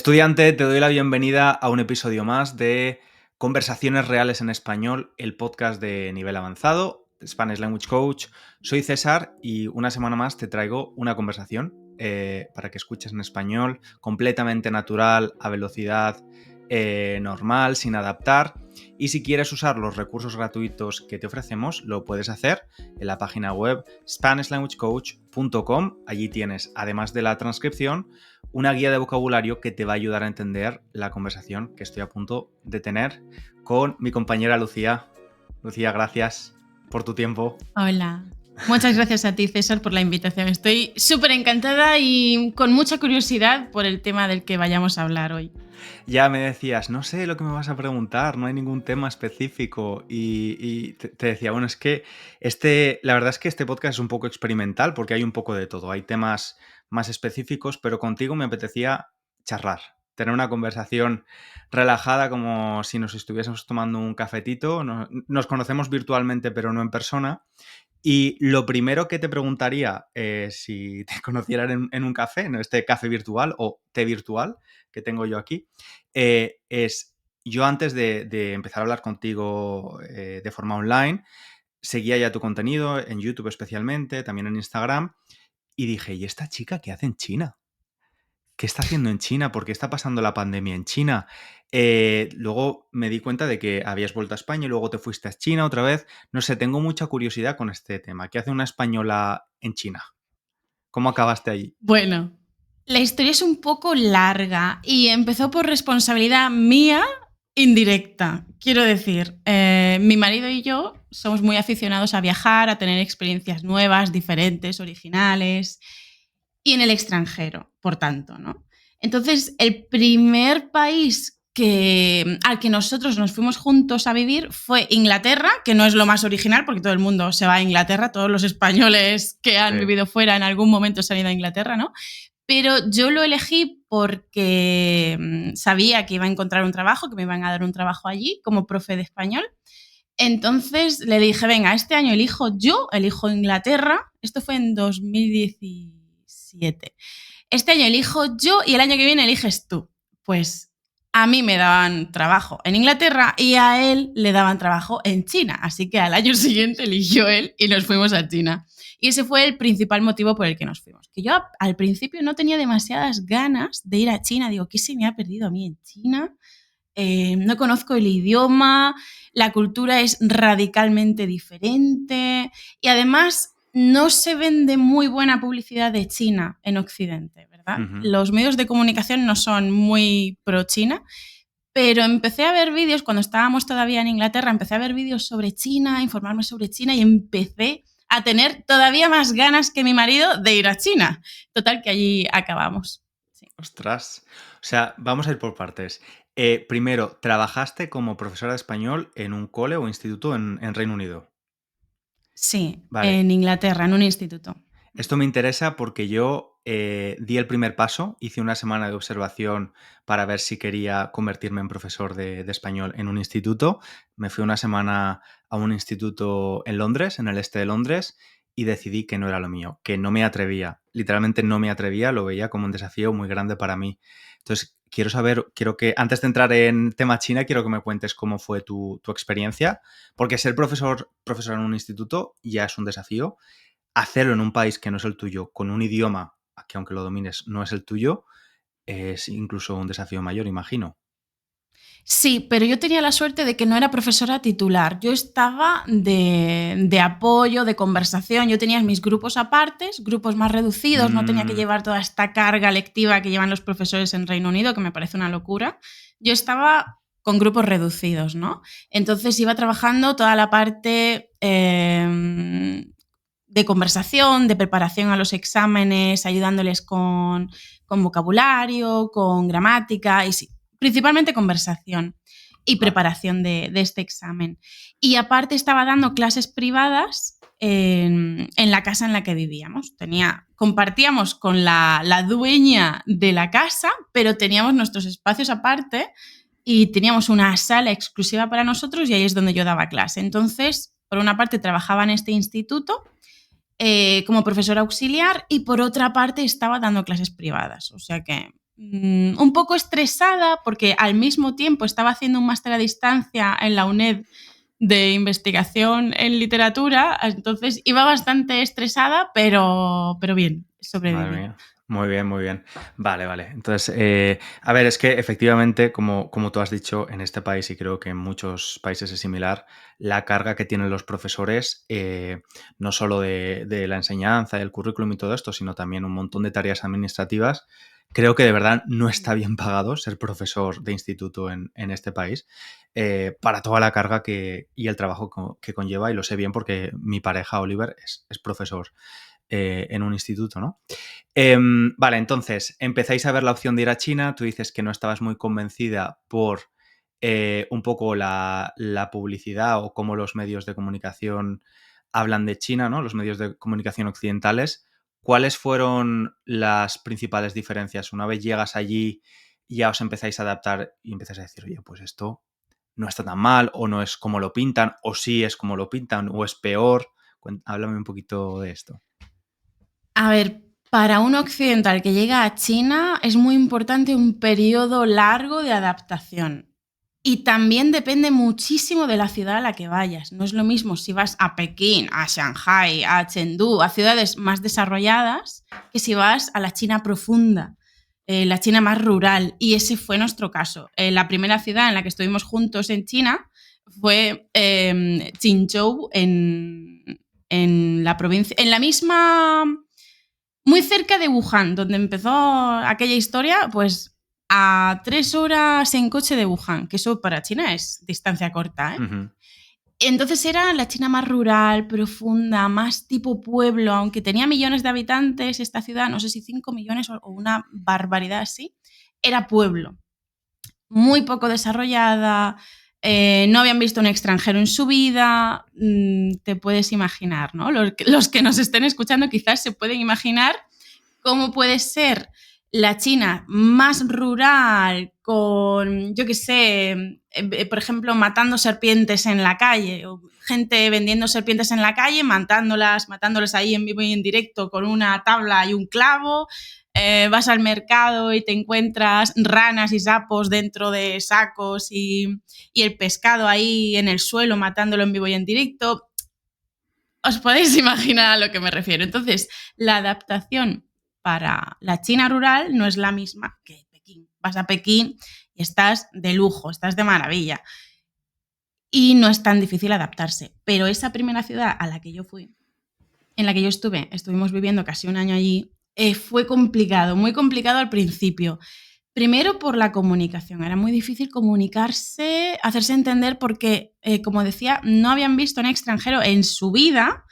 Estudiante, te doy la bienvenida a un episodio más de Conversaciones Reales en Español, el podcast de nivel avanzado, Spanish Language Coach. Soy César y una semana más te traigo una conversación para que escuches en español, completamente natural, a velocidad normal, sin adaptar. Y si quieres usar los recursos gratuitos que te ofrecemos, lo puedes hacer en la página web SpanishLanguageCoach.com. Allí tienes, además de la transcripción, una guía de vocabulario que te va a ayudar a entender la conversación que estoy a punto de tener con mi compañera Lucía. Lucía, gracias por tu tiempo. Hola. Muchas gracias a ti, César, por la invitación. Estoy súper encantada y con mucha curiosidad por el tema del que vayamos a hablar hoy. Ya me decías, no sé lo que me vas a preguntar, no hay ningún tema específico. Y te decía, bueno, es que la verdad es que este podcast es un poco experimental porque hay un poco de todo. Hay temas más específicos, pero contigo me apetecía charlar, tener una conversación relajada como si nos estuviésemos tomando un cafetito. Nos conocemos virtualmente, pero no en persona. Y lo primero que te preguntaría, si te conocieran en un café, en este café virtual o té virtual que tengo yo aquí, es, yo antes de empezar a hablar contigo de forma online, seguía ya tu contenido en YouTube especialmente, también en Instagram, y dije, ¿y esta chica qué hace en China? ¿Qué está haciendo en China? ¿Por qué está pasando la pandemia en China? Luego me di cuenta de que habías vuelto a España y luego te fuiste a China otra vez. No sé, tengo mucha curiosidad con este tema. ¿Qué hace una española en China? ¿Cómo acabaste allí? Bueno, la historia es un poco larga y empezó por responsabilidad mía indirecta. Quiero decir, mi marido y yo somos muy aficionados a viajar, a tener experiencias nuevas, diferentes, originales y en el extranjero, por tanto, ¿no? Entonces, el primer país al que nosotros nos fuimos juntos a vivir fue Inglaterra, que no es lo más original porque todo el mundo se va a Inglaterra, todos los españoles que han vivido fuera en algún momento se han ido a Inglaterra, ¿no? Pero yo lo elegí porque sabía que iba a encontrar un trabajo, que me iban a dar un trabajo allí como profe de español. Entonces le dije, venga, este año elijo Inglaterra. Esto fue en 2017. Este año elijo yo y el año que viene eliges tú. Pues a mí me daban trabajo en Inglaterra y a él le daban trabajo en China. Así que al año siguiente eligió él y nos fuimos a China. Y ese fue el principal motivo por el que nos fuimos. Que yo al principio no tenía demasiadas ganas de ir a China. Digo, ¿qué se me ha perdido a mí en China? No conozco el idioma, la cultura es radicalmente diferente y además no se vende muy buena publicidad de China en Occidente, ¿verdad? Los medios de comunicación no son muy pro China, pero empecé a ver vídeos, cuando estábamos todavía en Inglaterra, empecé a ver vídeos sobre China, a informarme sobre China y empecé a tener todavía más ganas que mi marido de ir a China. Total, que allí acabamos. Sí. Ostras. O sea, vamos a ir por partes. Primero, ¿trabajaste como profesora de español en un cole o instituto en Reino Unido? Sí, Vale. en Inglaterra, en un instituto. Esto me interesa porque yo di el primer paso, hice una semana de observación para ver si quería convertirme en profesor de español en un instituto. Me fui una semana a un instituto en Londres, en el este de Londres, y decidí que no era lo mío, que no me atrevía. Literalmente no me atrevía, lo veía como un desafío muy grande para mí. Entonces, quiero que, antes de entrar en tema China, quiero que me cuentes cómo fue tu experiencia, porque ser profesor en un instituto ya es un desafío. Hacerlo en un país que no es el tuyo, con un idioma que aunque lo domines no es el tuyo, es incluso un desafío mayor, imagino. Sí, pero yo tenía la suerte de que no era profesora titular. Yo estaba de apoyo, de conversación. Yo tenía mis grupos apartes, grupos más reducidos. No tenía que llevar toda esta carga lectiva que llevan los profesores en Reino Unido, que me parece una locura. Yo estaba con grupos reducidos, ¿no? Entonces iba trabajando toda la parte de conversación, de preparación a los exámenes, ayudándoles con vocabulario, con gramática y sí, principalmente conversación y preparación de este examen. Y aparte estaba dando clases privadas en la casa en la que vivíamos. Compartíamos con la dueña de la casa, pero teníamos nuestros espacios aparte y teníamos una sala exclusiva para nosotros y ahí es donde yo daba clase. Entonces, por una parte trabajaba en este instituto como profesora auxiliar y por otra parte estaba dando clases privadas. O sea que un poco estresada porque al mismo tiempo estaba haciendo un máster a distancia en la UNED de investigación en literatura, entonces iba bastante estresada, pero bien, Madre sobreviví. mía. Muy bien, muy bien. Vale, vale. Entonces, a ver, es que efectivamente, como tú has dicho, en este país y creo que en muchos países es similar, la carga que tienen los profesores, no solo de la enseñanza, el currículum y todo esto, sino también un montón de tareas administrativas, creo que de verdad no está bien pagado ser profesor de instituto en este país, para toda la carga y el trabajo que conlleva, y lo sé bien porque mi pareja, Oliver, es profesor en un instituto, ¿no? Vale, entonces, empezáis a ver la opción de ir a China, tú dices que no estabas muy convencida por un poco la publicidad o cómo los medios de comunicación hablan de China, ¿no? Los medios de comunicación occidentales. ¿Cuáles fueron las principales diferencias? Una vez llegas allí, ya os empezáis a adaptar y empezáis a decir, oye, pues esto no está tan mal, o no es como lo pintan, o sí es como lo pintan, o es peor. Háblame un poquito de esto. A ver, para un occidental que llega a China es muy importante un periodo largo de adaptación. Y también depende muchísimo de la ciudad a la que vayas. No es lo mismo si vas a Pekín, a Shanghai, a Chengdu, a ciudades más desarrolladas, que si vas a la China profunda, la China más rural. Y ese fue nuestro caso. La primera ciudad en la que estuvimos juntos en China fue Qinzhou, en la provincia, en la misma, muy cerca de Wuhan, donde empezó aquella historia, pues a 3 horas en coche de Wuhan, que eso para China es distancia corta, ¿eh? Ujú. Entonces era la China más rural, profunda, más tipo pueblo, aunque tenía millones de habitantes esta ciudad, no sé si 5 millones o una barbaridad así, era pueblo. Muy poco desarrollada, no habían visto un extranjero en su vida, te puedes imaginar, ¿no? Los que nos estén escuchando quizás se pueden imaginar cómo puede ser la China más rural, con, yo qué sé, por ejemplo, matando serpientes en la calle, o gente vendiendo serpientes en la calle, matándolas ahí en vivo y en directo con una tabla y un clavo. Vas al mercado y te encuentras ranas y sapos dentro de sacos y el pescado ahí en el suelo matándolo en vivo y en directo. Os podéis imaginar a lo que me refiero. Entonces, la adaptación para la China rural no es la misma que Pekín. Vas a Pekín y estás de lujo, estás de maravilla. Y no es tan difícil adaptarse. Pero esa primera ciudad a la que yo fui, en la que yo estuvimos viviendo casi un año allí, fue complicado, muy complicado al principio. Primero por la comunicación, era muy difícil comunicarse, hacerse entender porque, como decía, no habían visto un extranjero en su vida,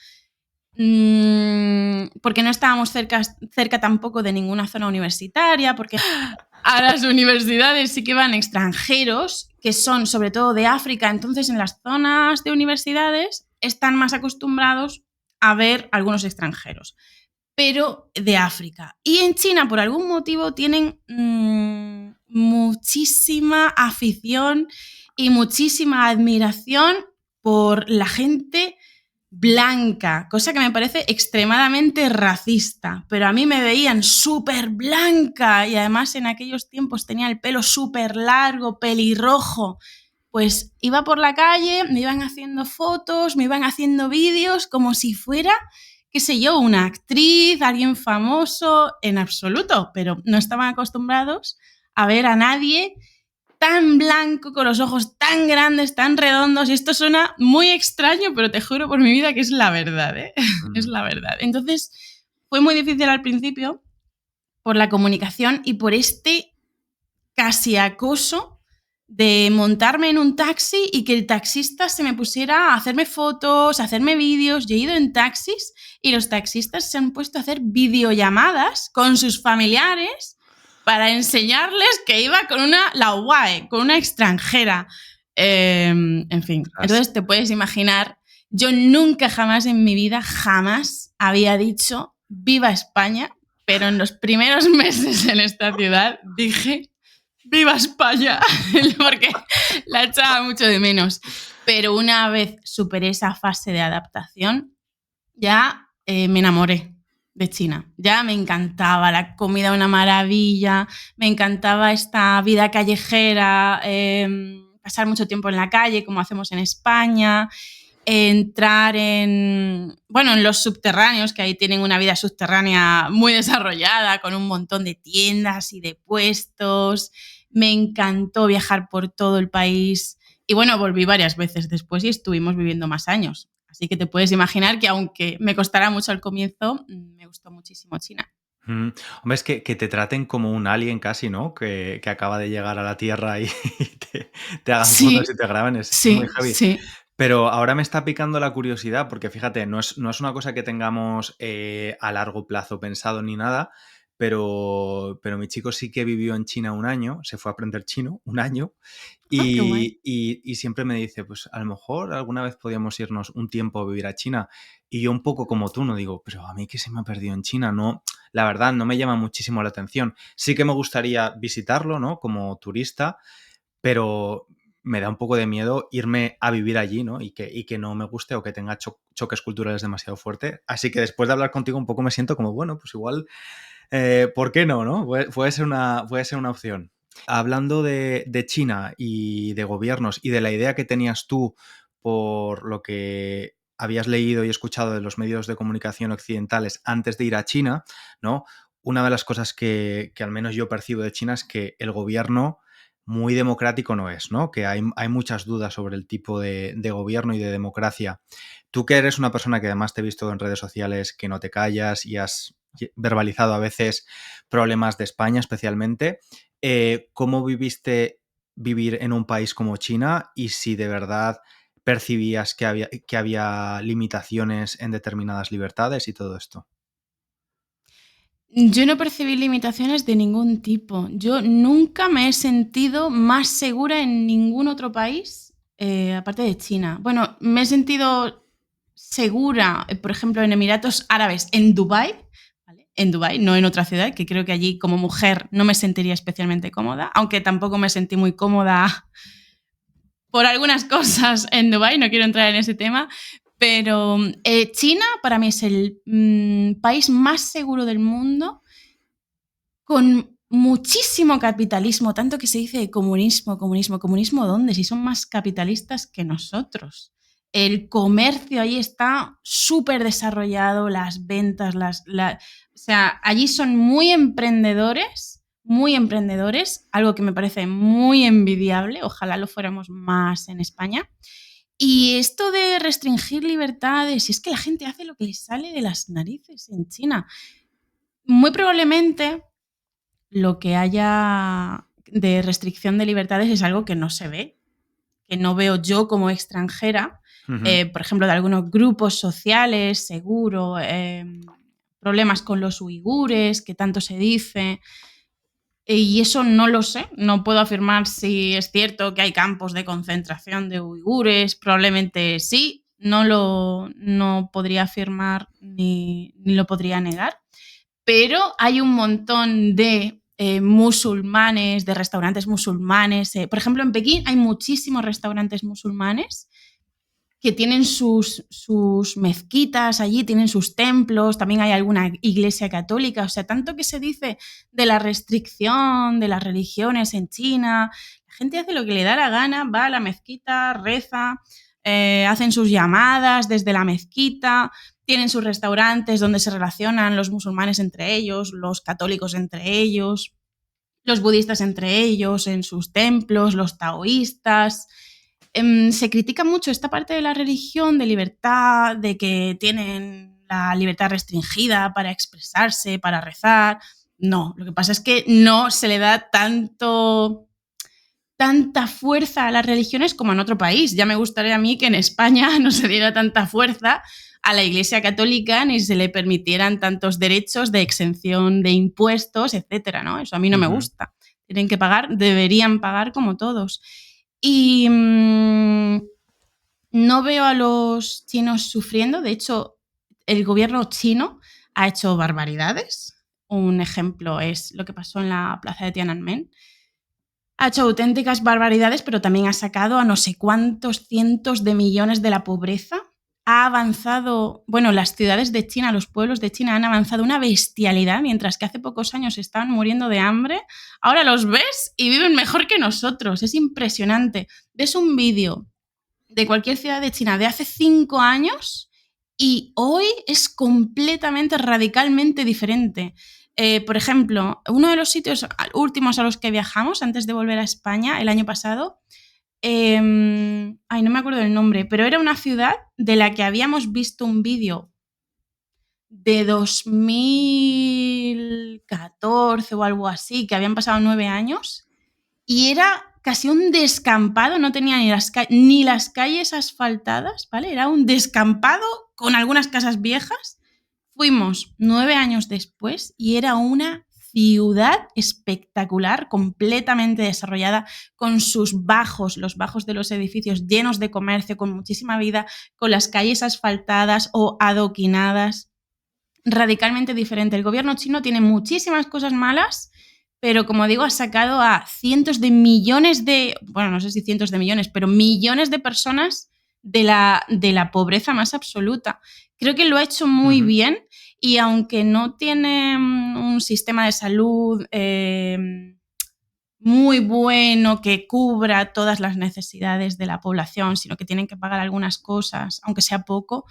porque no estábamos cerca tampoco de ninguna zona universitaria, porque a las universidades sí que van extranjeros, que son sobre todo de África, entonces en las zonas de universidades están más acostumbrados a ver algunos extranjeros, pero de África. Y en China, por algún motivo, tienen muchísima afición y muchísima admiración por la gente blanca, cosa que me parece extremadamente racista, pero a mí me veían súper blanca y además en aquellos tiempos tenía el pelo súper largo, pelirrojo. Pues iba por la calle, me iban haciendo fotos, me iban haciendo vídeos como si fuera, qué sé yo, una actriz, alguien famoso, en absoluto, pero no estaban acostumbrados a ver a nadie tan blanco, con los ojos tan grandes, tan redondos, y esto suena muy extraño, pero te juro por mi vida que es la verdad, ¿eh? Es la verdad. Entonces, fue muy difícil al principio por la comunicación y por este casi acoso de montarme en un taxi y que el taxista se me pusiera a hacerme fotos, a hacerme vídeos. Yo he ido en taxis y los taxistas se han puesto a hacer videollamadas con sus familiares para enseñarles que iba con la UAE, con una extranjera. En fin, entonces te puedes imaginar, yo nunca jamás en mi vida, jamás había dicho viva España, pero en los primeros meses en esta ciudad dije ¡viva España! Porque la echaba mucho de menos. Pero una vez superé esa fase de adaptación, ya me enamoré. de China. Ya me encantaba la comida, una maravilla, me encantaba esta vida callejera, pasar mucho tiempo en la calle como hacemos en España, entrar en los subterráneos, que ahí tienen una vida subterránea muy desarrollada, con un montón de tiendas y de puestos. Me encantó viajar por todo el país y bueno, volví varias veces después y estuvimos viviendo más años. Así que te puedes imaginar que aunque me costara mucho al comienzo, me gustó muchísimo China. Mm. Hombre, es que te traten como un alien casi, ¿no? Que acaba de llegar a la Tierra y te hagan fotos y Sí, te graben, es muy sí, heavy. sí. Pero ahora me está picando la curiosidad, porque fíjate, no es una cosa que tengamos a largo plazo pensado ni nada, pero mi chico sí que vivió en China un año, se fue a aprender chino un año, Ah, qué guay. y siempre me dice, pues a lo mejor alguna vez podíamos irnos un tiempo a vivir a China. Y yo un poco como tú, no digo, pero a mí que se me ha perdido en China, no, la verdad no me llama muchísimo la atención. Sí que me gustaría visitarlo, ¿no? Como turista, pero me da un poco de miedo irme a vivir allí, ¿no? Y que no me guste o que tenga choques culturales demasiado fuertes. Así que después de hablar contigo un poco me siento como, bueno, pues igual, ¿por qué no, no? Puede ser una opción. Hablando de China y de gobiernos y de la idea que tenías tú por lo que habías leído y escuchado de los medios de comunicación occidentales antes de ir a China, ¿no? Una de las cosas que al menos yo percibo de China es que el gobierno muy democrático no es, ¿no? Que hay muchas dudas sobre el tipo de gobierno y de democracia. Tú que eres una persona que además te he visto en redes sociales que no te callas y has verbalizado a veces problemas de España especialmente, ¿cómo viviste vivir en un país como China y si de verdad percibías que había limitaciones en determinadas libertades y todo esto? Yo no percibí limitaciones de ningún tipo. Yo nunca me he sentido más segura en ningún otro país, aparte de China. Bueno, me he sentido segura, por ejemplo, en Emiratos Árabes, en Dubái, ¿vale? En Dubái, no en otra ciudad, que creo que allí como mujer no me sentiría especialmente cómoda, aunque tampoco me sentí muy cómoda por algunas cosas en Dubái, no quiero entrar en ese tema, pero China para mí es el país más seguro del mundo, con muchísimo capitalismo, tanto que se dice de comunismo, comunismo, comunismo, ¿dónde? Si son más capitalistas que nosotros. El comercio ahí está súper desarrollado, las ventas, o sea, allí son muy emprendedores, algo que me parece muy envidiable, ojalá lo fuéramos más en España. Y esto de restringir libertades, y es que la gente hace lo que le sale de las narices en China. Muy probablemente lo que haya de restricción de libertades es algo que no se ve, que no veo yo como extranjera, Ujú. por ejemplo, de algunos grupos sociales, seguro, problemas con los uigures, que tanto se dice, y eso no lo sé, no puedo afirmar si es cierto que hay campos de concentración de uigures, probablemente sí, no podría afirmar ni lo podría negar, pero hay un montón de musulmanes, de restaurantes musulmanes. Por ejemplo, en Pekín hay muchísimos restaurantes musulmanes que tienen sus mezquitas allí, tienen sus templos, también hay alguna iglesia católica, o sea, tanto que se dice de la restricción de las religiones en China, la gente hace lo que le da la gana, va a la mezquita, reza, hacen sus llamadas desde la mezquita, tienen sus restaurantes donde se relacionan los musulmanes entre ellos, los católicos entre ellos, los budistas entre ellos, en sus templos, los taoístas. Se critica mucho esta parte de la religión, de libertad, de que tienen la libertad restringida para expresarse, para rezar. No, lo que pasa es que no se le da tanta fuerza a las religiones como en otro país. Ya me gustaría a mí que en España no se diera tanta fuerza a la Iglesia Católica ni se le permitieran tantos derechos de exención de impuestos, etcétera, ¿no? Eso a mí no me Ujú. gusta. Tienen que pagar, deberían pagar como todos. Y no veo a los chinos sufriendo. De hecho, el gobierno chino ha hecho barbaridades. Un ejemplo es lo que pasó en la plaza de Tiananmen. Ha hecho auténticas barbaridades, pero también ha sacado a no sé cuántos cientos de millones de la pobreza. ha avanzado, bueno, las ciudades de China, los pueblos de China han avanzado una bestialidad, mientras que hace pocos años estaban muriendo de hambre. Ahora los ves y viven mejor que nosotros. Es impresionante. Ves un vídeo de cualquier ciudad de China de hace 5 años y hoy es completamente, radicalmente diferente. Por ejemplo, uno de los sitios últimos a los que viajamos antes de volver a España el año pasado, no me acuerdo del nombre, pero era una ciudad de la que habíamos visto un vídeo de 2014 o algo así, que habían pasado 9 años, y era casi un descampado, no tenía ni las calles asfaltadas, ¿vale? Era un descampado con algunas casas viejas. Fuimos 9 años después y era una ciudad espectacular, completamente desarrollada, con sus bajos, los bajos de los edificios llenos de comercio, con muchísima vida, con las calles asfaltadas o adoquinadas. Radicalmente diferente. El gobierno chino tiene muchísimas cosas malas, pero como digo, ha sacado a cientos de millones bueno, no sé si cientos de millones, pero millones de personas de la pobreza más absoluta. Creo que lo ha hecho muy bien y aunque no tiene un sistema de salud muy bueno que cubra todas las necesidades de la población, sino que tienen que pagar algunas cosas, aunque sea poco,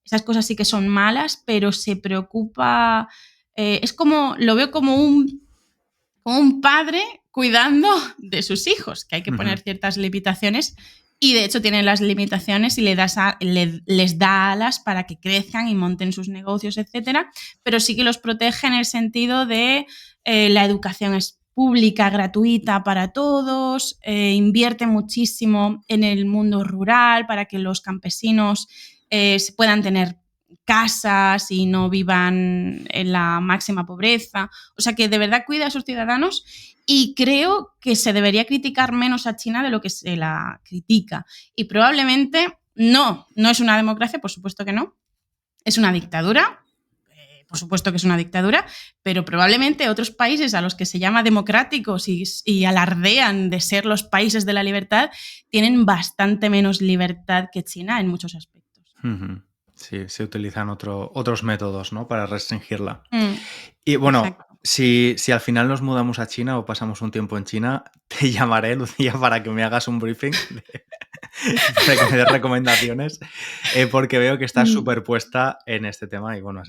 esas cosas sí que son malas, pero se preocupa, es como, lo veo como un padre cuidando de sus hijos, que hay que poner ciertas limitaciones y de hecho tienen las limitaciones y les da alas para que crezcan y monten sus negocios, etcétera, pero sí que los protege en el sentido de la educación es pública, gratuita para todos, invierte muchísimo en el mundo rural para que los campesinos puedan tener casas y no vivan en la máxima pobreza. O sea, que de verdad cuida a sus ciudadanos y creo que se debería criticar menos a China de lo que se la critica. Y probablemente no es una democracia, por supuesto que no. Es una dictadura, por supuesto que es una dictadura, pero probablemente otros países a los que se llama democráticos y alardean de ser los países de la libertad tienen bastante menos libertad que China en muchos aspectos. Sí, se utilizan otros métodos, ¿no? Para restringirla. Y bueno, Exacto. si al final nos mudamos a China o pasamos un tiempo en China, te llamaré, Lucía, para que me hagas un briefing, para que me des recomendaciones, porque veo que estás súper puesta en este tema y bueno,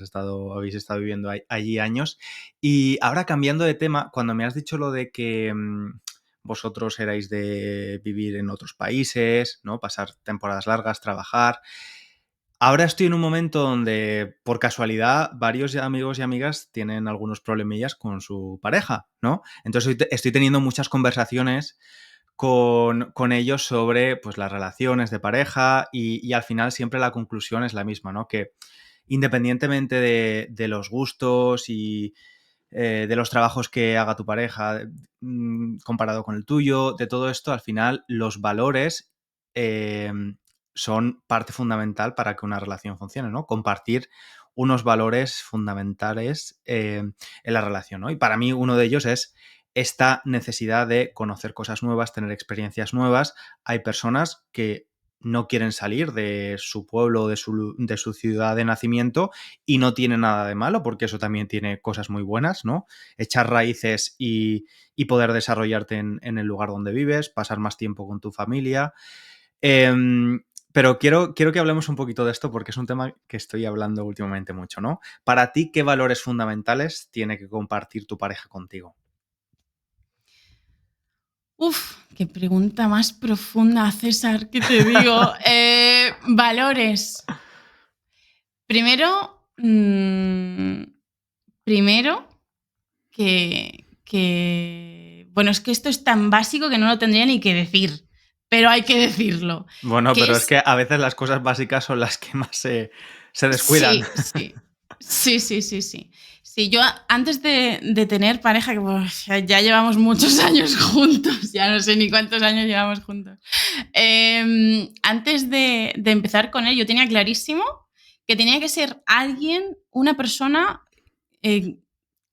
habéis estado viviendo allí años. Y ahora cambiando de tema, cuando me has dicho lo de que vosotros erais de vivir en otros países, ¿no? Pasar temporadas largas, trabajar. Ahora estoy en un momento donde, por casualidad, varios amigos y amigas tienen algunos problemillas con su pareja, ¿no? Entonces estoy teniendo muchas conversaciones con ellos sobre pues, las relaciones de pareja y al final siempre la conclusión es la misma, ¿no? Que independientemente de los gustos y de los trabajos que haga tu pareja comparado con el tuyo, de todo esto, al final los valores son parte fundamental para que una relación funcione, ¿no? Compartir unos valores fundamentales en la relación, ¿no? Y para mí uno de ellos es esta necesidad de conocer cosas nuevas, tener experiencias nuevas. Hay personas que no quieren salir de su pueblo, de su ciudad de nacimiento y no tiene nada de malo porque eso también tiene cosas muy buenas, ¿no? Echar raíces y poder desarrollarte en el lugar donde vives, pasar más tiempo con tu familia. Pero quiero que hablemos un poquito de esto porque es un tema que estoy hablando últimamente mucho, ¿no? Para ti, ¿qué valores fundamentales tiene que compartir tu pareja contigo? Uf, qué pregunta más profunda, César, ¿qué te digo? Valores. Primero bueno, es que esto es tan básico que no lo tendría ni que decir, pero hay que decirlo. Bueno, Que pero es que a veces las cosas básicas son las que más se descuidan. Sí. Sí, yo antes de tener pareja, que pues, ya llevamos muchos años juntos, ya no sé ni cuántos años llevamos juntos. Antes de empezar con él, yo tenía clarísimo que tenía que ser una persona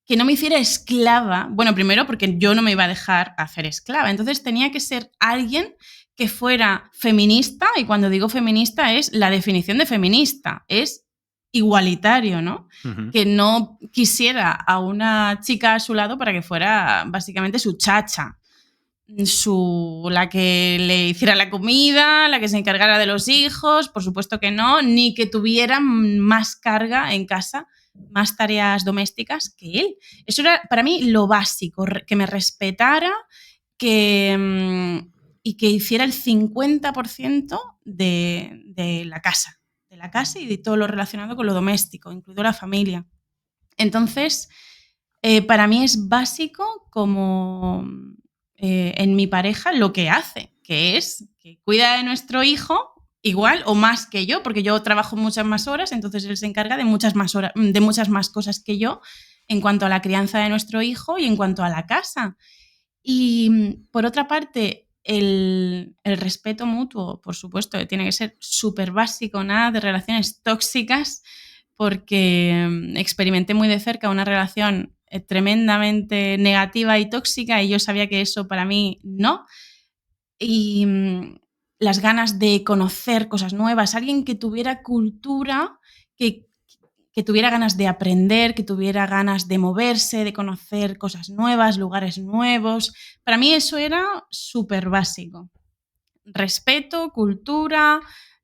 que no me hiciera esclava. Bueno, primero porque yo no me iba a dejar hacer esclava. Entonces tenía que ser alguien que fuera feminista, y cuando digo feminista es la definición de feminista, es igualitario, ¿no? Ujú. Que no quisiera a una chica a su lado para que fuera básicamente su chacha, la que le hiciera la comida, la que se encargara de los hijos, por supuesto que no, ni que tuviera más carga en casa, más tareas domésticas que él. Eso era para mí lo básico, que me respetara, y que hiciera el 50% de la casa y de todo lo relacionado con lo doméstico, incluido la familia. Entonces, para mí es básico como en mi pareja lo que hace, que es que cuida de nuestro hijo igual o más que yo, porque yo trabajo muchas más horas, entonces él se encarga de muchas más horas, de muchas más cosas que yo en cuanto a la crianza de nuestro hijo y en cuanto a la casa. Y por otra parte, el respeto mutuo, por supuesto, que tiene que ser súper básico, nada de relaciones tóxicas, porque experimenté muy de cerca una relación tremendamente negativa y tóxica y yo sabía que eso para mí no. Y las ganas de conocer cosas nuevas, alguien que tuviera cultura, que tuviera ganas de aprender, que tuviera ganas de moverse, de conocer cosas nuevas, lugares nuevos. Para mí eso era súper básico. Respeto, cultura,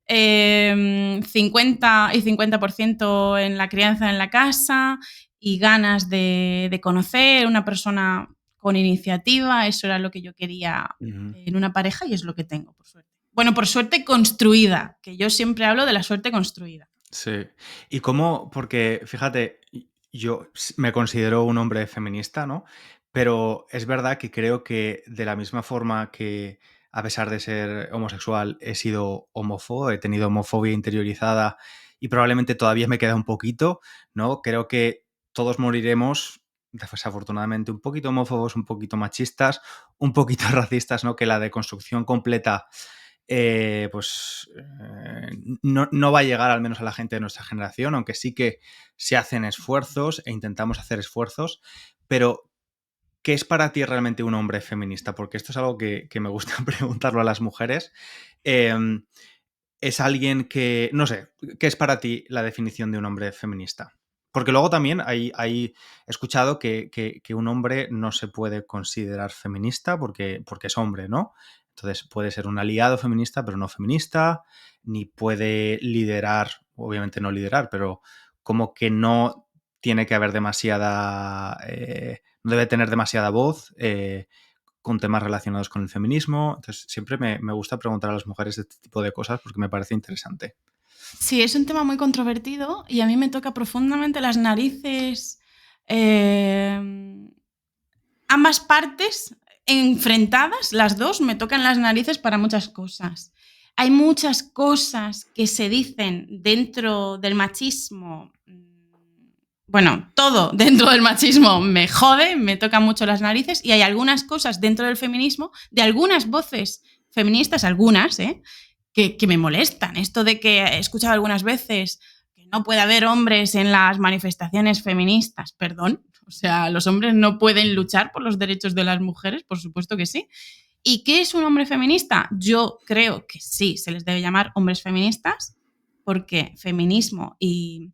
50 y 50% en la crianza en la casa y ganas de conocer una persona con iniciativa. Eso era lo que yo quería Ujú. en una pareja y es lo que tengo, por suerte. Bueno, por suerte construida, que yo siempre hablo de la suerte construida. Sí. ¿Y cómo? Porque fíjate, yo me considero un hombre feminista, ¿no? Pero es verdad que creo que de la misma forma que, a pesar de ser homosexual, he sido homófobo, he tenido homofobia interiorizada y probablemente todavía me queda un poquito, ¿no? Creo que todos moriremos, desafortunadamente, un poquito homófobos, un poquito machistas, un poquito racistas, ¿no? Que la deconstrucción completa no va a llegar al menos a la gente de nuestra generación, aunque sí que se hacen esfuerzos e intentamos hacer esfuerzos, pero ¿qué es para ti realmente un hombre feminista? Porque esto es algo que me gusta preguntarlo a las mujeres. Eh, es alguien que, no sé, ¿qué es para ti la definición de un hombre feminista? Porque luego también he escuchado que un hombre no se puede considerar feminista porque es hombre, ¿no? Entonces puede ser un aliado feminista, pero no feminista, ni puede liderar, obviamente no liderar, pero como que no tiene que haber no debe tener demasiada voz con temas relacionados con el feminismo. Entonces siempre me gusta preguntar a las mujeres este tipo de cosas porque me parece interesante. Sí, es un tema muy controvertido y a mí me toca profundamente las narices, eh, ambas partes enfrentadas, las dos, me tocan las narices para muchas cosas. Hay muchas cosas que se dicen dentro del machismo. Bueno, todo dentro del machismo me jode, me tocan mucho las narices y hay algunas cosas dentro del feminismo, de algunas voces feministas, algunas, que me molestan. Esto de que he escuchado algunas veces que no puede haber hombres en las manifestaciones feministas, perdón. O sea, los hombres no pueden luchar por los derechos de las mujeres, por supuesto que sí. ¿Y qué es un hombre feminista? Yo creo que sí, se les debe llamar hombres feministas, porque feminismo y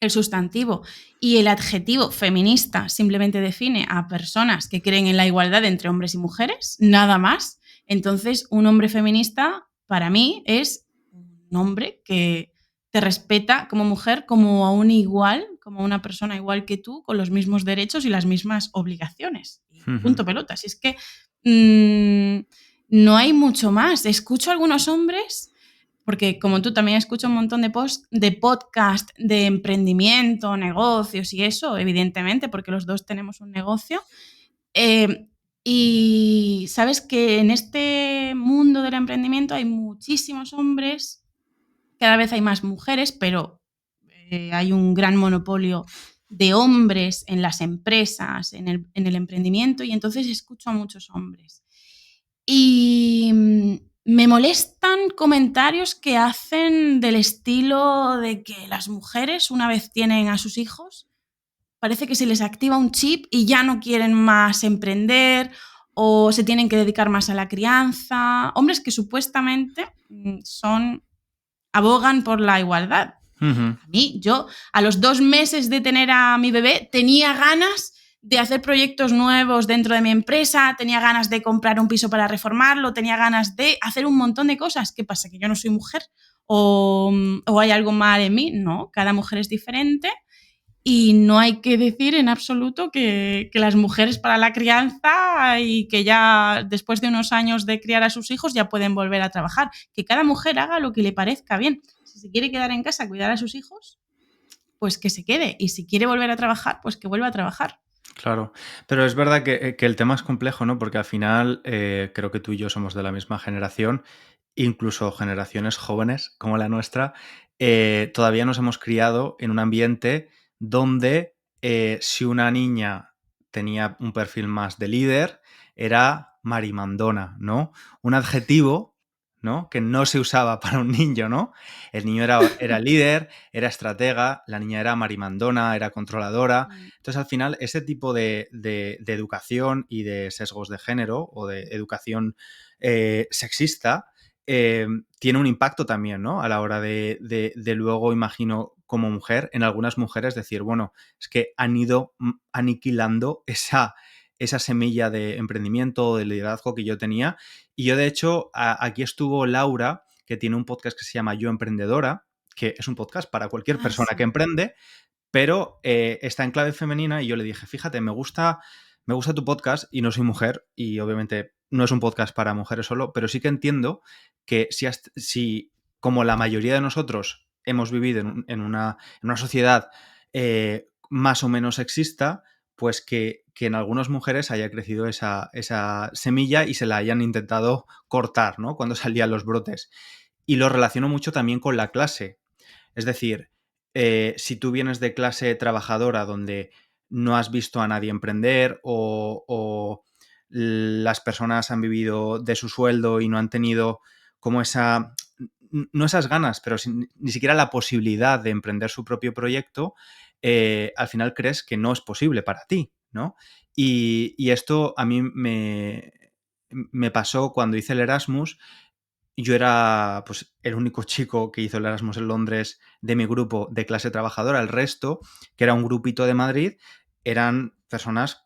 el sustantivo y el adjetivo feminista simplemente define a personas que creen en la igualdad entre hombres y mujeres, nada más. Entonces, un hombre feminista para mí es un hombre que te respeta como mujer como a un igual, como una persona igual que tú, con los mismos derechos y las mismas obligaciones. Y Ujú. punto pelota. Si es que mmm, no hay mucho más. Escucho a algunos hombres porque como tú también escucho un montón de podcast de emprendimiento, negocios y eso, evidentemente, porque los dos tenemos un negocio. Eh, y sabes que en este mundo del emprendimiento hay muchísimos hombres, cada vez hay más mujeres, pero hay un gran monopolio de hombres en las empresas, en el emprendimiento, y entonces escucho a muchos hombres. Y me molestan comentarios que hacen del estilo de que las mujeres, una vez tienen a sus hijos, parece que se les activa un chip y ya no quieren más emprender o se tienen que dedicar más a la crianza. Hombres que supuestamente abogan por la igualdad. Ujú. Yo a los 2 meses de tener a mi bebé tenía ganas de hacer proyectos nuevos dentro de mi empresa, tenía ganas de comprar un piso para reformarlo, tenía ganas de hacer un montón de cosas. ¿Qué pasa? ¿Que yo no soy mujer? ¿O hay algo mal en mí? No, cada mujer es diferente y no hay que decir en absoluto que las mujeres para la crianza y que ya después de unos años de criar a sus hijos ya pueden volver a trabajar. Que cada mujer haga lo que le parezca bien. Si se quiere quedar en casa a cuidar a sus hijos, pues que se quede. Y si quiere volver a trabajar, pues que vuelva a trabajar. Claro, pero es verdad que el tema es complejo, ¿no? Porque al final creo que tú y yo somos de la misma generación, incluso generaciones jóvenes como la nuestra, todavía nos hemos criado en un ambiente donde si una niña tenía un perfil más de líder, era marimandona, ¿no? Un adjetivo, ¿no? Que no se usaba para un niño, ¿no? El niño era líder, era estratega, la niña era marimandona, era controladora. Entonces, al final, ese tipo de educación y de sesgos de género o de educación sexista tiene un impacto también, ¿no? A la hora de luego, imagino, como mujer, en algunas mujeres decir, bueno, es que han ido aniquilando esa semilla de emprendimiento o de liderazgo que yo tenía. Y yo, de hecho, aquí estuvo Laura, que tiene un podcast que se llama Yo Emprendedora, que es un podcast para cualquier persona que Sí. emprende, pero está en clave femenina y yo le dije, fíjate, me gusta tu podcast y no soy mujer y obviamente no es un podcast para mujeres solo, pero sí que entiendo que si como la mayoría de nosotros hemos vivido en una sociedad más o menos sexista, pues que en algunas mujeres haya crecido esa semilla y se la hayan intentado cortar, ¿no? Cuando salían los brotes. Y lo relaciono mucho también con la clase. Es decir, si tú vienes de clase trabajadora donde no has visto a nadie emprender o las personas han vivido de su sueldo y no han tenido como no esas ganas, pero ni siquiera la posibilidad de emprender su propio proyecto, al final crees que no es posible para ti, ¿no? Y esto a mí me pasó cuando hice el Erasmus. Yo era pues, el único chico que hizo el Erasmus en Londres de mi grupo de clase trabajadora. El resto, que era un grupito de Madrid, eran personas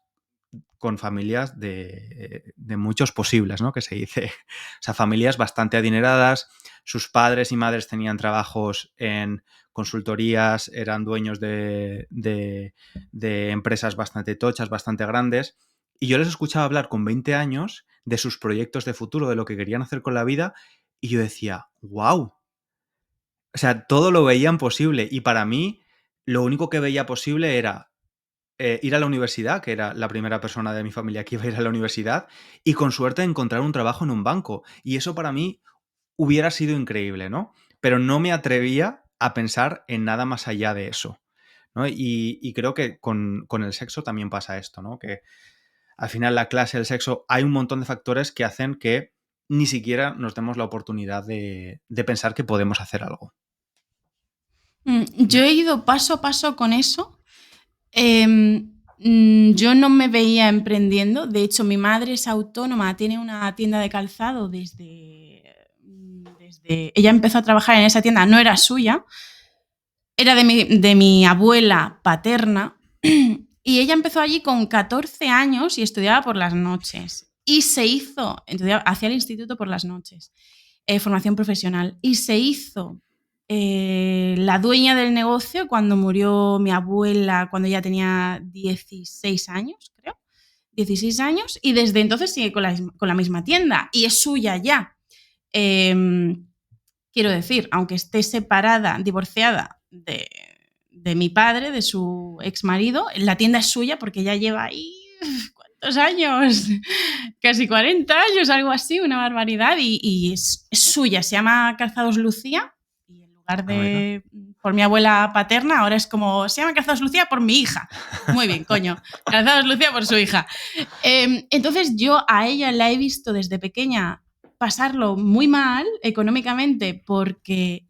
con familias de muchos posibles, ¿no? Que se dice. O sea, familias bastante adineradas. Sus padres y madres tenían trabajos en consultorías, eran dueños de empresas bastante tochas, bastante grandes. Y yo les escuchaba hablar con 20 años de sus proyectos de futuro, de lo que querían hacer con la vida, y yo decía, wow. O sea, todo lo veían posible. Y para mí, lo único que veía posible era ir a la universidad, que era la primera persona de mi familia que iba a ir a la universidad, y con suerte encontrar un trabajo en un banco. Y eso para mí hubiera sido increíble, ¿no? Pero no me atrevía a pensar en nada más allá de eso, ¿no? Y creo que con el sexo también pasa esto, ¿no? Que al final la clase, el sexo, hay un montón de factores que hacen que ni siquiera nos demos la oportunidad de pensar que podemos hacer algo. Yo he ido paso a paso con eso. Yo no me veía emprendiendo. De hecho, mi madre es autónoma, tiene una tienda de calzado desde... Ella empezó a trabajar en esa tienda, no era suya, era de mi abuela paterna. Y ella empezó allí con 14 años y estudiaba por las noches. Y se hizo, hacía el instituto por las noches, formación profesional. Y se hizo la dueña del negocio cuando murió mi abuela, cuando ella tenía 16 años, creo. 16 años. Y desde entonces sigue con la misma tienda. Y es suya ya. Quiero decir, aunque esté separada, divorciada de mi padre, de su ex marido, la tienda es suya porque ya lleva ahí, ¿cuántos años? Casi 40 años, algo así, una barbaridad, y es suya. Se llama Calzados Lucía, y en lugar de por mi abuela paterna, ahora es como, se llama Calzados Lucía por mi hija. Muy bien, coño, Calzados Lucía por su hija. Entonces yo a ella la he visto desde pequeña pasarlo muy mal económicamente porque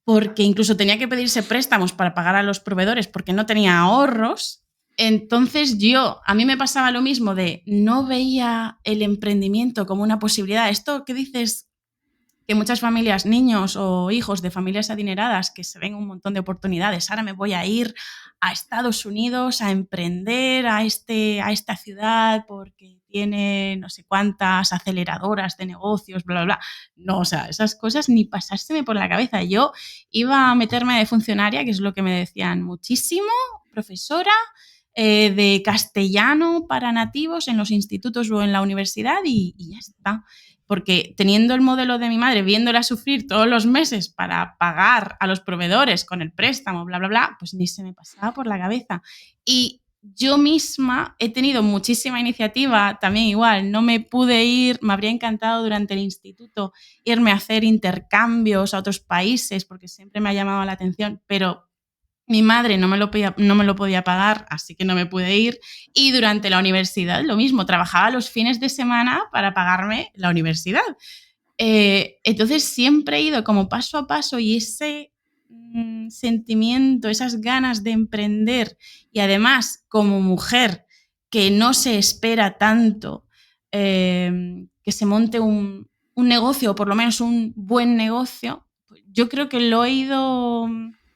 porque incluso tenía que pedirse préstamos para pagar a los proveedores porque no tenía ahorros. Entonces a mí me pasaba lo mismo de no veía el emprendimiento como una posibilidad. Esto que dices que muchas familias, niños o hijos de familias adineradas que se ven un montón de oportunidades, ahora me voy a ir a Estados Unidos a emprender a esta ciudad porque tiene no sé cuántas aceleradoras de negocios, bla, bla, bla. No, o sea, esas cosas ni pasárseme por la cabeza. Yo iba a meterme de funcionaria, que es lo que me decían muchísimo, profesora, de castellano para nativos en los institutos o en la universidad y ya está. Porque teniendo el modelo de mi madre, viéndola sufrir todos los meses para pagar a los proveedores con el préstamo, bla, bla, bla, pues ni se me pasaba por la cabeza. Y yo misma he tenido muchísima iniciativa, también igual, no me pude ir, me habría encantado durante el instituto irme a hacer intercambios a otros países, porque siempre me ha llamado la atención, pero mi madre no me lo podía pagar, así que no me pude ir. Y durante la universidad, lo mismo, trabajaba los fines de semana para pagarme la universidad. Entonces siempre he ido como paso a paso y ese sentimiento, esas ganas de emprender y además como mujer que no se espera tanto que se monte un negocio o por lo menos un buen negocio, yo creo que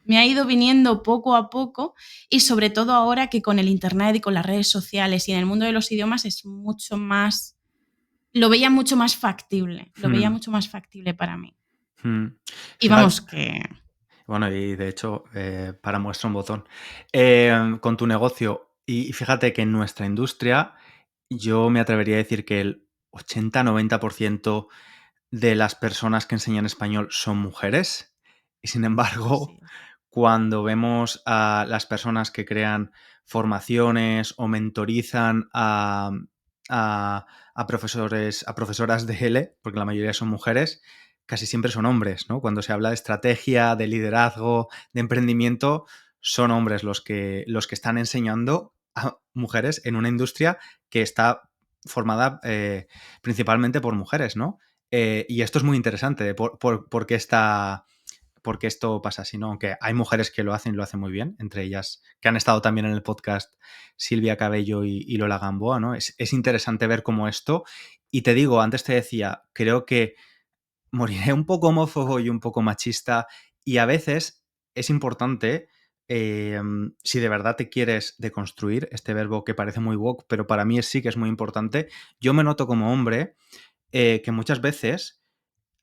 me ha ido viniendo poco a poco y sobre todo ahora que con el internet y con las redes sociales y en el mundo de los idiomas es mucho más, lo veía mucho más factible, lo veía mucho más factible para mí. Y Fíjate, vamos que... bueno, y de hecho, para muestra un botón. Con tu negocio, y fíjate que en nuestra industria, yo me atrevería a decir que el 80-90% de las personas que enseñan español son mujeres. Y sin embargo, Sí, cuando vemos a las personas que crean formaciones o mentorizan a profesores, a profesoras de L, porque la mayoría son mujeres, casi siempre son hombres, ¿no? Cuando se habla de estrategia, de liderazgo, de emprendimiento, son hombres los que están enseñando a mujeres en una industria que está formada principalmente por mujeres, ¿no? Y esto es muy interesante, porque esto pasa así, ¿no? Aunque hay mujeres que lo hacen y lo hacen muy bien, entre ellas que han estado también en el podcast Silvia Cabello y Lola Gamboa, ¿no? Es interesante ver cómo esto, y te digo, antes te decía, creo que moriré un poco homófobo y un poco machista, y a veces es importante, si de verdad te quieres deconstruir, este verbo que parece muy woke, pero para mí sí que es muy importante, yo me noto como hombre que muchas veces,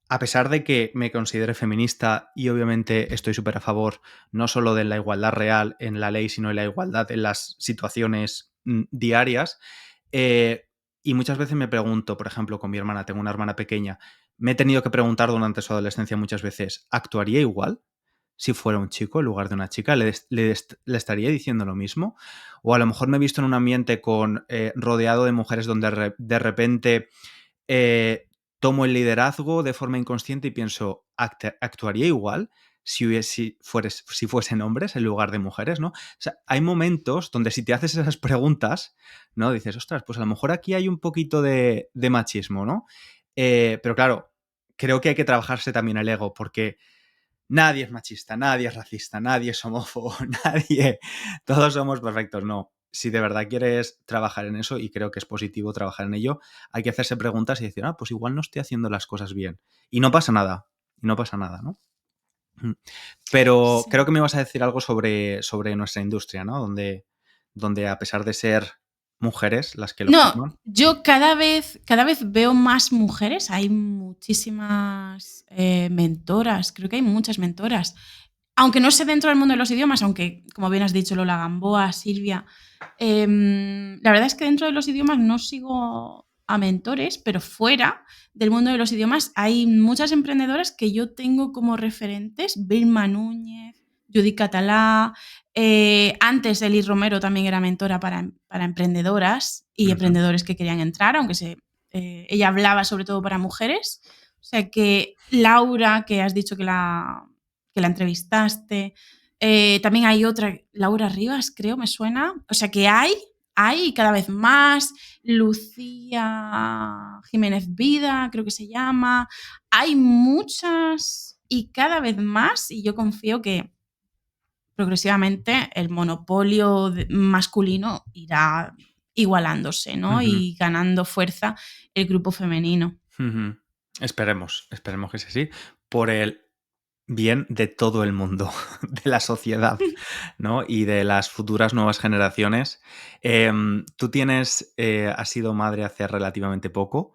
a pesar de que me considere feminista y obviamente estoy súper a favor no solo de la igualdad real en la ley, sino de la igualdad en las situaciones diarias, eh, y muchas veces me pregunto, por ejemplo, con mi hermana, tengo una hermana pequeña, me he tenido que preguntar durante su adolescencia muchas veces, ¿actuaría igual si fuera un chico en lugar de una chica? ¿Le estaría diciendo lo mismo? O a lo mejor me he visto en un ambiente rodeado de mujeres donde de repente eh, tomo el liderazgo de forma inconsciente y pienso, ¿actuaría igual si fuesen hombres en lugar de mujeres, ¿no? O sea, hay momentos donde si te haces esas preguntas, ¿no? Dices, ostras, pues a lo mejor aquí hay un poquito de machismo, ¿no? Pero claro, creo que hay que trabajarse también el ego, porque nadie es machista, nadie es racista, nadie es homófobo, todos somos perfectos, no. Si de verdad quieres trabajar en eso, y creo que es positivo trabajar en ello, hay que hacerse preguntas y decir, pues igual no estoy haciendo las cosas bien. Y no pasa nada, ¿no? Pero creo Sí. que me ibas a decir algo sobre nuestra industria, ¿no? Donde a pesar de ser mujeres las que lo No, forman. yo cada vez veo más mujeres, hay muchísimas mentoras, creo que hay muchas mentoras. Aunque no sé dentro del mundo de los idiomas, aunque, como bien has dicho, Lola Gamboa, Silvia, la verdad es que dentro de los idiomas no sigo a mentores, pero fuera del mundo de los idiomas hay muchas emprendedoras que yo tengo como referentes, Vilma Núñez, Judy Catalá, antes Eli Romero también era mentora para emprendedoras y Ujú. emprendedores que querían entrar, aunque ella hablaba sobre todo para mujeres. O sea que Laura, que has dicho que la entrevistaste, también hay otra, Laura Rivas, creo, me suena. O sea que hay cada vez más. Lucía Jiménez Vida, creo que se llama. Hay muchas y cada vez más, y yo confío que progresivamente el monopolio masculino irá igualándose, ¿no? Ujú, Y ganando fuerza el grupo femenino. ujú. Esperemos que sea así, por el bien de todo el mundo, de la sociedad, ¿no? Y de las futuras nuevas generaciones. Tú has sido madre hace relativamente poco.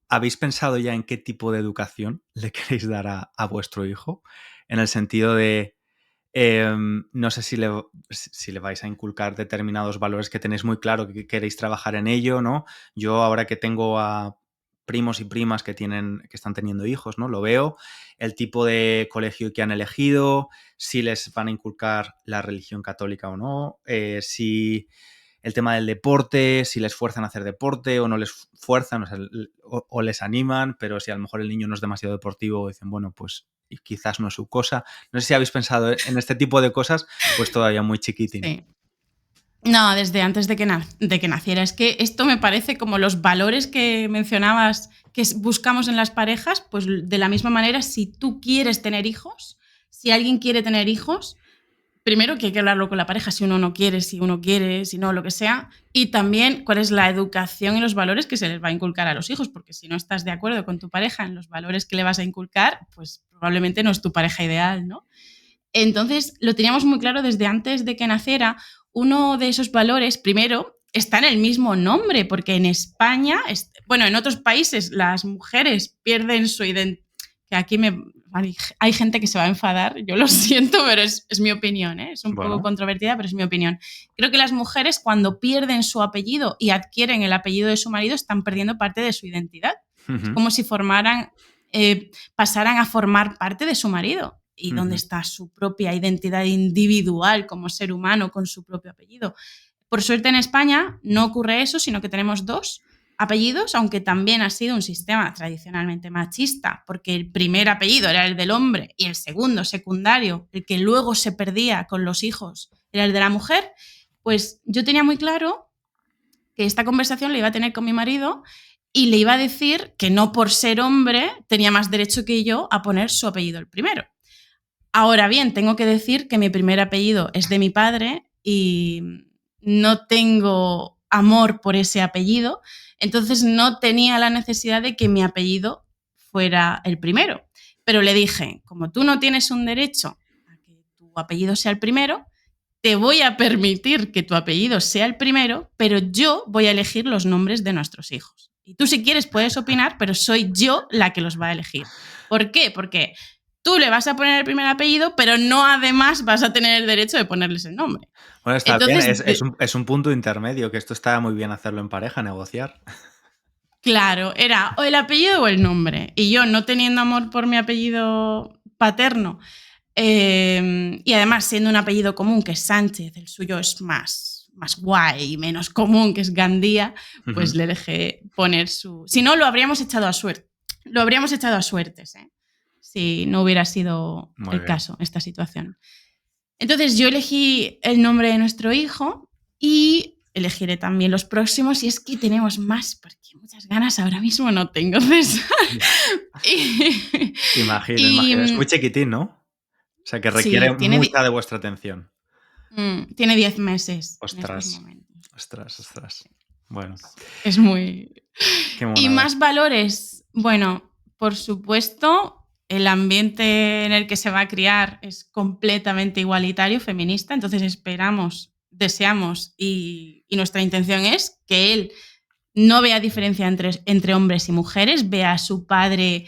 ¿Habéis pensado ya en qué tipo de educación le queréis dar a vuestro hijo? En el sentido de, no sé si le vais a inculcar determinados valores que tenéis muy claro que queréis trabajar en ello, ¿no? Yo ahora que tengo a primos y primas que están teniendo hijos, ¿no? Lo veo, el tipo de colegio que han elegido, si les van a inculcar la religión católica o no, si el tema del deporte, si les fuerzan a hacer deporte o no les fuerzan, o les animan, pero si a lo mejor el niño no es demasiado deportivo, dicen, bueno, pues quizás no es su cosa. No sé si habéis pensado en este tipo de cosas, pues todavía muy chiquitín. Sí. No, desde antes de que naciera. Es que esto me parece como los valores que mencionabas que buscamos en las parejas, pues de la misma manera, si tú quieres tener hijos, si alguien quiere tener hijos, primero que hay que hablarlo con la pareja, si uno no quiere, si uno quiere, si no, lo que sea. Y también cuál es la educación y los valores que se les va a inculcar a los hijos, porque si no estás de acuerdo con tu pareja en los valores que le vas a inculcar, pues probablemente no es tu pareja ideal, ¿no? Entonces, lo teníamos muy claro desde antes de que naciera. Uno de esos valores, primero, está en el mismo nombre, porque en España, bueno, en otros países las mujeres pierden su identidad, que aquí hay gente que se va a enfadar, yo lo siento, pero es mi opinión, ¿eh? Es un poco Bueno. controvertida, pero es mi opinión. Creo que las mujeres cuando pierden su apellido y adquieren el apellido de su marido están perdiendo parte de su identidad. Es como si pasaran a formar parte de su marido. ¿Y dónde está su propia identidad individual como ser humano con su propio apellido? Por suerte en España no ocurre eso, sino que tenemos dos apellidos, aunque también ha sido un sistema tradicionalmente machista, porque el primer apellido era el del hombre y el segundo, secundario, el que luego se perdía con los hijos, era el de la mujer. Pues yo tenía muy claro que esta conversación la iba a tener con mi marido y le iba a decir que no por ser hombre tenía más derecho que yo a poner su apellido el primero. Ahora bien, tengo que decir que mi primer apellido es de mi padre y no tengo amor por ese apellido, entonces no tenía la necesidad de que mi apellido fuera el primero. Pero le dije, como tú no tienes un derecho a que tu apellido sea el primero, te voy a permitir que tu apellido sea el primero, pero yo voy a elegir los nombres de nuestros hijos. Y tú si quieres puedes opinar, pero soy yo la que los va a elegir. ¿Por qué? Porque tú le vas a poner el primer apellido, pero no además vas a tener el derecho de ponerles el nombre. Bueno, está bien, Entonces, es un punto intermedio, que esto está muy bien hacerlo en pareja, negociar. claro, era o el apellido o el nombre. Y yo, no teniendo amor por mi apellido paterno, y además siendo un apellido común, que es Sánchez, el suyo es más guay y menos común, que es Gandía, pues le dejé poner su... Si no, lo habríamos echado a suerte. Lo habríamos echado a suertes, ¿eh? Si no hubiera sido Muy el bien. caso, esta situación. Entonces yo elegí el nombre de nuestro hijo y elegiré también los próximos, y es que tenemos más, porque muchas ganas ahora mismo no tengo, César. Imagino. Es muy chiquitín, ¿no? O sea, que requiere Sí, mucha de vuestra atención. tiene 10 meses en estos Ostras, momentos. ostras. Bueno, Es muy... qué Y monada. más valores. Bueno, por supuesto, el ambiente en el que se va a criar es completamente igualitario, feminista, entonces deseamos y nuestra intención es que él no vea diferencia entre hombres y mujeres, vea a su padre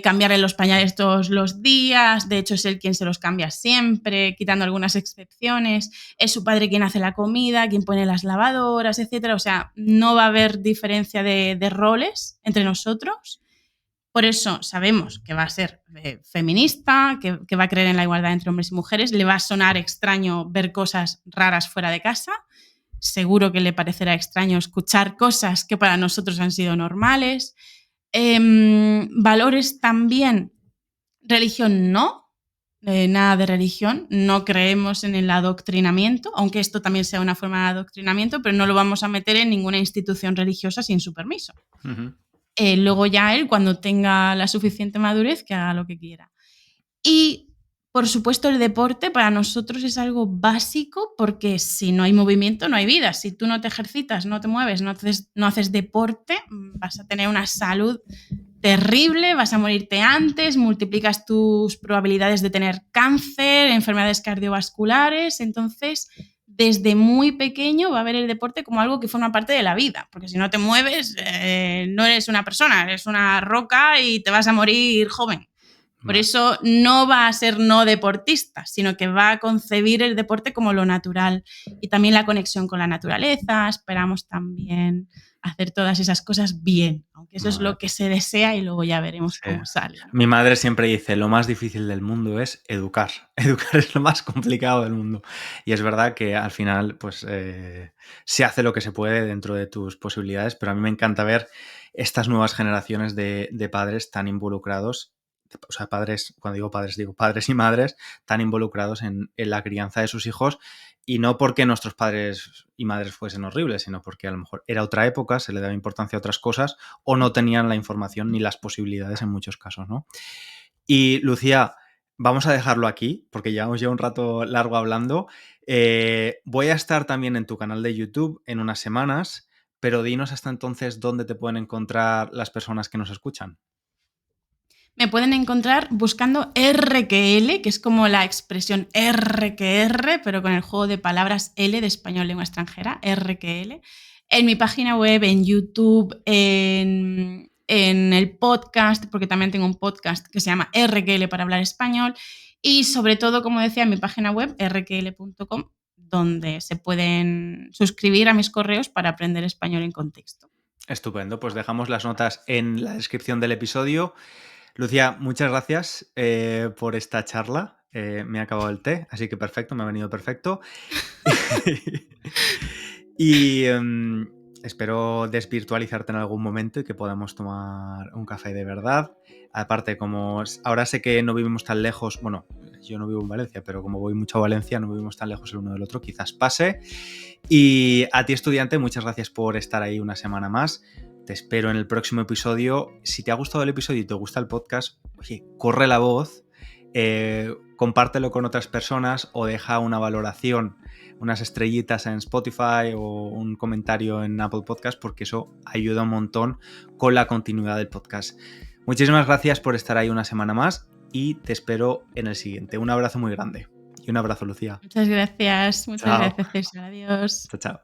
cambiarle los pañales todos los días, de hecho es él quien se los cambia siempre, quitando algunas excepciones, es su padre quien hace la comida, quien pone las lavadoras, etc. O sea, no va a haber diferencia de roles entre nosotros. Por eso sabemos que va a ser feminista, que va a creer en la igualdad entre hombres y mujeres, le va a sonar extraño ver cosas raras fuera de casa, seguro que le parecerá extraño escuchar cosas que para nosotros han sido normales. Valores también, religión no, nada de religión, no creemos en el adoctrinamiento, aunque esto también sea una forma de adoctrinamiento, pero no lo vamos a meter en ninguna institución religiosa sin su permiso. Luego ya él, cuando tenga la suficiente madurez, que haga lo que quiera. Y, por supuesto, el deporte para nosotros es algo básico porque si no hay movimiento, no hay vida. Si tú no te ejercitas, no te mueves, no haces deporte, vas a tener una salud terrible, vas a morirte antes, multiplicas tus probabilidades de tener cáncer, enfermedades cardiovasculares. Entonces, desde muy pequeño va a ver el deporte como algo que forma parte de la vida, porque si no te mueves, no eres una persona, eres una roca y te vas a morir joven. Por eso no va a ser no deportista, sino que va a concebir el deporte como lo natural y también la conexión con la naturaleza. Esperamos también hacer todas esas cosas bien, aunque eso es lo que se desea y luego ya veremos cómo sale, ¿no? Mi madre siempre dice, lo más difícil del mundo es educar. Educar es lo más complicado del mundo. Y es verdad que al final pues se hace lo que se puede dentro de tus posibilidades, pero a mí me encanta ver estas nuevas generaciones de padres tan involucrados. O sea, padres, cuando digo padres y madres tan involucrados en la crianza de sus hijos, y no porque nuestros padres y madres fuesen horribles, sino porque a lo mejor era otra época, se le daba importancia a otras cosas o no tenían la información ni las posibilidades en muchos casos, ¿no? Y Lucía, vamos a dejarlo aquí porque llevamos ya un rato largo hablando. Voy a estar también en tu canal de YouTube en unas semanas, pero dinos hasta entonces dónde te pueden encontrar las personas que nos escuchan. Me pueden encontrar buscando RQL, que es como la expresión R que R, pero con el juego de palabras L de español lengua extranjera, RQL, en mi página web, en YouTube, en el podcast, porque también tengo un podcast que se llama RQL para hablar español, y sobre todo, como decía, en mi página web, rql.com, donde se pueden suscribir a mis correos para aprender español en contexto. Estupendo, pues dejamos las notas en la descripción del episodio. Lucía, muchas gracias por esta charla. Me ha acabado el té, así que perfecto, me ha venido perfecto. Y espero desvirtualizarte en algún momento y que podamos tomar un café de verdad. Aparte, como ahora sé que no vivimos tan lejos, bueno, yo no vivo en Valencia, pero como voy mucho a Valencia, no vivimos tan lejos el uno del otro, quizás pase. Y a ti, estudiante, muchas gracias por estar ahí una semana más. Te espero en el próximo episodio. Si te ha gustado el episodio y te gusta el podcast, oye, corre la voz, compártelo con otras personas o deja una valoración, unas estrellitas en Spotify o un comentario en Apple Podcast, porque eso ayuda un montón con la continuidad del podcast. Muchísimas gracias por estar ahí una semana más y te espero en el siguiente. Un abrazo muy grande y un abrazo, Lucía. Muchas gracias, Chao. César. Adiós. Chao, chao.